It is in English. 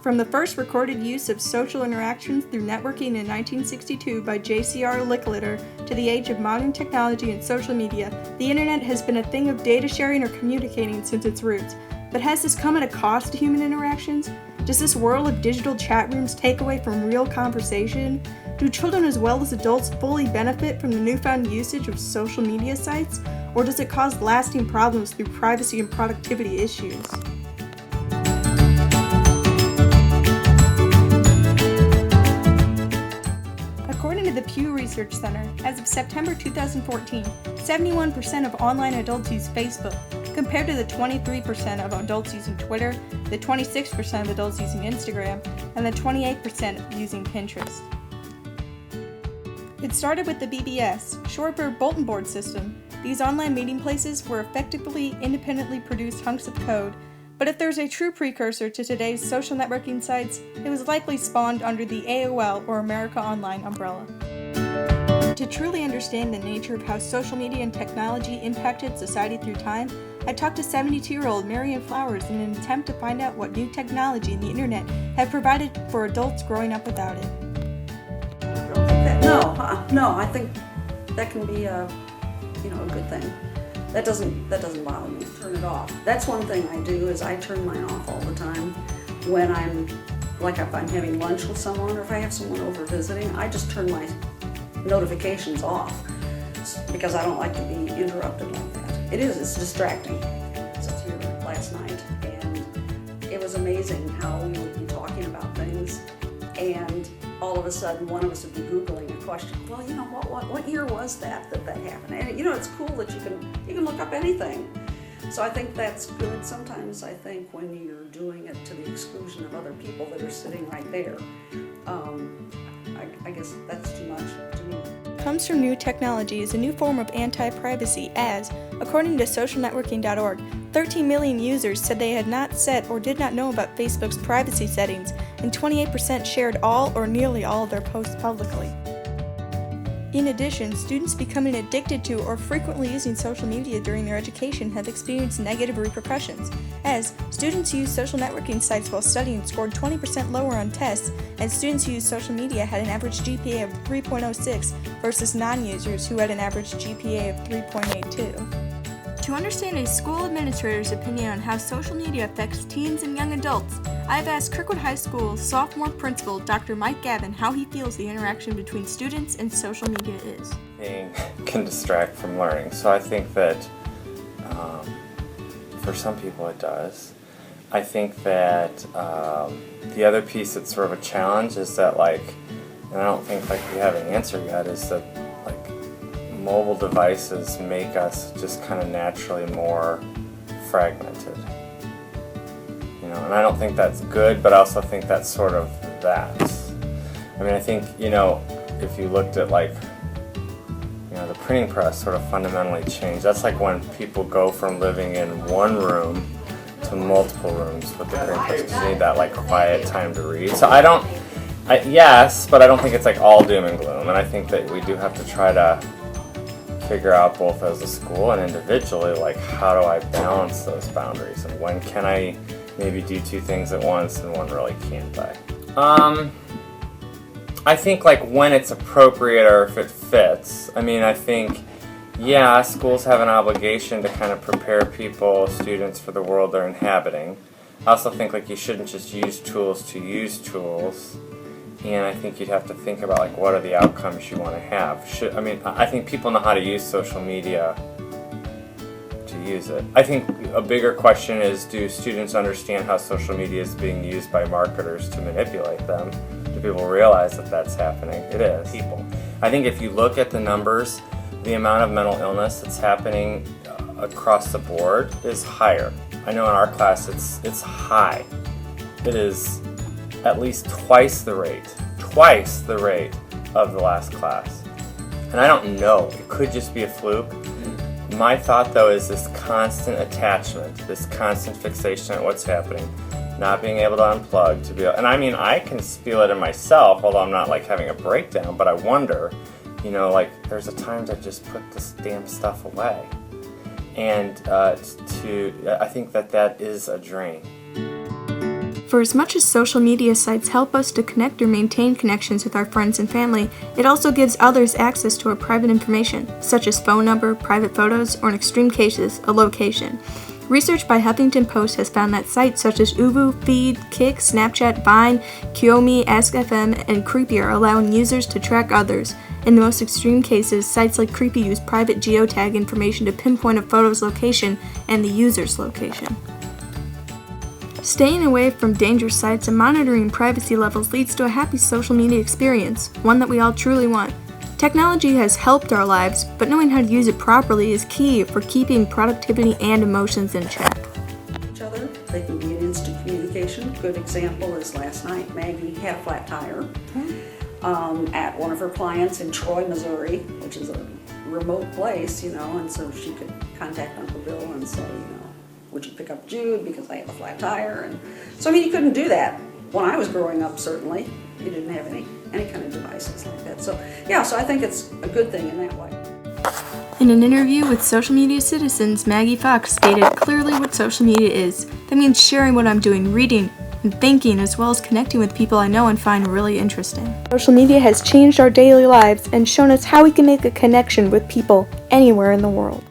From the first recorded use of social interactions through networking in 1962 by J.C.R. Licklider to the age of modern technology and social media, the internet has been a thing of data sharing or communicating since its roots. But has this come at a cost to human interactions? Does this world of digital chat rooms take away from real conversation? Do children as well as adults fully benefit from the newfound usage of social media sites? Or does it cause lasting problems through privacy and productivity issues? According to the Pew Research Center, as of September 2014, 71% of online adults use Facebook, compared to the 23% of adults using Twitter, the 26% of adults using Instagram, and the 28% using Pinterest. It started with the BBS, short for Bulletin Board System. These online meeting places were effectively independently produced hunks of code, but if there's a true precursor to today's social networking sites, it was likely spawned under the AOL or America Online umbrella. To truly understand the nature of how social media and technology impacted society through time, I talked to 72-year-old Marian Flowers in an attempt to find out what new technology and the internet have provided for adults growing up without it. No, I think that can be a good thing. That doesn't bother me. Turn it off. That's one thing I do is I turn mine off all the time when if I'm having lunch with someone or if I have someone over visiting. I just turn my notifications off because I don't like to be interrupted like that. It's distracting. I was here last night and it was amazing how we would be talking about things and all of a sudden one of us would be Googling a question. Well, what year was that happened? And it's cool that you can look up anything. So I think that's good. Sometimes I think when you're doing it to the exclusion of other people that are sitting right there, I guess that's too much to me. Comes from new technology is a new form of anti-privacy as, according to socialnetworking.org, 13 million users said they had not set or did not know about Facebook's privacy settings, and 28% shared all or nearly all of their posts publicly. In addition, students becoming addicted to or frequently using social media during their education have experienced negative repercussions, as students who use social networking sites while studying scored 20% lower on tests, and students who use social media had an average GPA of 3.06 versus non-users who had an average GPA of 3.82. To understand a school administrator's opinion on how social media affects teens and young adults, I've asked Kirkwood High School sophomore principal Dr. Mike Gavin how he feels the interaction between students and social media is. Being can distract from learning, so I think that for some people it does. I think that the other piece that's sort of a challenge is that and I don't think we have an answer yet, is that mobile devices make us just kind of naturally more fragmented. And I don't think that's good, but I also think that's sort of that. I mean, I think, if you looked at the printing press sort of fundamentally changed. That's like when people go from living in one room to multiple rooms with the printing press because you need that quiet time to read. So yes, but I don't think it's all doom and gloom. And I think that we do have to try to figure out both as a school and individually, how do I balance those boundaries and when can I maybe do two things at once and when really can't I think when it's appropriate or if it fits. I think, schools have an obligation to kind of prepare people, students, for the world they're inhabiting. I also think you shouldn't just use tools to use tools. And I think you'd have to think about what are the outcomes you want to have. I think people know how to use social media to use it. I think a bigger question is, do students understand how social media is being used by marketers to manipulate them? Do people realize that that's happening? It is. People. I think if you look at the numbers, the amount of mental illness that's happening across the board is higher. I know in our class it's high. It is at least twice the rate of the last class. And I don't know, it could just be a fluke. My thought though is this constant attachment, this constant fixation on what's happening, not being able to unplug, and I can feel it in myself, although I'm not having a breakdown, but I wonder, there's a time to just put this damn stuff away. And I think that is a drain. For as much as social media sites help us to connect or maintain connections with our friends and family, it also gives others access to our private information, such as phone number, private photos, or in extreme cases, a location. Research by Huffington Post has found that sites such as Uvu, Feed, Kik, Snapchat, Vine, Xiaomi, AskFM, and Creepy are allowing users to track others. In the most extreme cases, sites like Creepy use private geotag information to pinpoint a photo's location and the user's location. Staying away from dangerous sites and monitoring privacy levels leads to a happy social media experience, one that we all truly want. Technology has helped our lives, but knowing how to use it properly is key for keeping productivity and emotions in check. Each other, they can be an instant communication. Good example is last night, Maggie had a flat tire at one of her clients in Troy, Missouri, which is a remote place, and so she could contact Uncle Bill and say, would you pick up Jude because I have a flat tire? And so, you couldn't do that when I was growing up, certainly. You didn't have any kind of devices like that. So, so I think it's a good thing in that way. In an interview with Social Media Citizens, Maggie Fox stated clearly what social media is. That means sharing what I'm doing, reading, and thinking, as well as connecting with people I know and find really interesting. Social media has changed our daily lives and shown us how we can make a connection with people anywhere in the world.